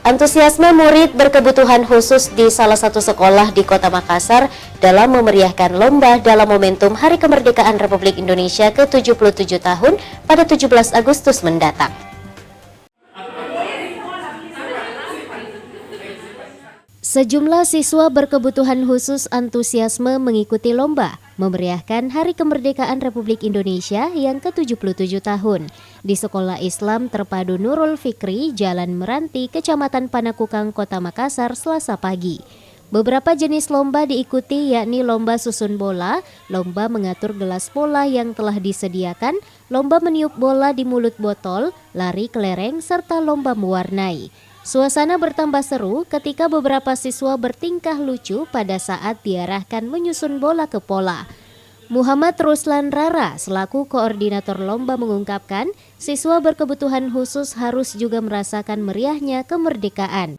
Antusiasme murid berkebutuhan khusus di salah satu sekolah di Kota Makassar dalam memeriahkan lomba dalam momentum Hari Kemerdekaan Republik Indonesia ke-77 tahun pada 17 Agustus mendatang. Sejumlah siswa berkebutuhan khusus antusiasme mengikuti lomba memeriahkan Hari Kemerdekaan Republik Indonesia yang ke-77 tahun di Sekolah Islam Terpadu Nurul Fikri, Jalan Meranti, Kecamatan Panakukang, Kota Makassar, Selasa pagi. Beberapa jenis lomba diikuti yakni lomba susun bola, lomba mengatur gelas bola yang telah disediakan, lomba meniup bola di mulut botol, lari kelereng, serta lomba mewarnai. Suasana bertambah seru ketika beberapa siswa bertingkah lucu pada saat diarahkan menyusun bola ke pola. Muhammad Ruslan Rara selaku koordinator lomba mengungkapkan, siswa berkebutuhan khusus harus juga merasakan meriahnya kemerdekaan.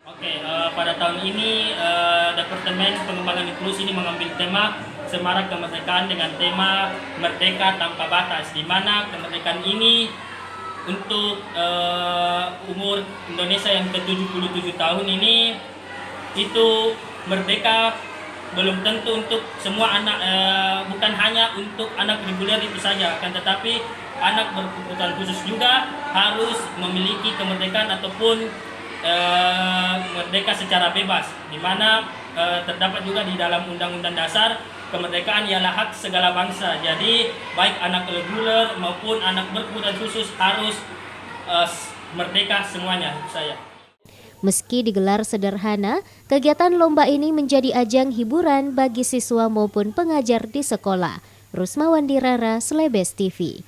Pada tahun ini Departemen Pengembangan Inklusi ini mengambil tema Semarak Kemerdekaan dengan tema Merdeka Tanpa Batas, di mana kemerdekaan ini untuk umur Indonesia yang ke-77 tahun ini itu merdeka belum tentu untuk semua anak, bukan hanya untuk anak reguler itu saja, akan tetapi anak berkebutuhan khusus juga harus memiliki kemerdekaan ataupun merdeka secara bebas, di mana terdapat juga di dalam Undang-Undang Dasar kemerdekaan ialah hak segala bangsa. Jadi baik anak reguler maupun anak berkebutuhan khusus harus merdeka semuanya. Meski digelar sederhana, kegiatan lomba ini menjadi ajang hiburan bagi siswa maupun pengajar di sekolah. Rusmawandi Rara, Slebes TV.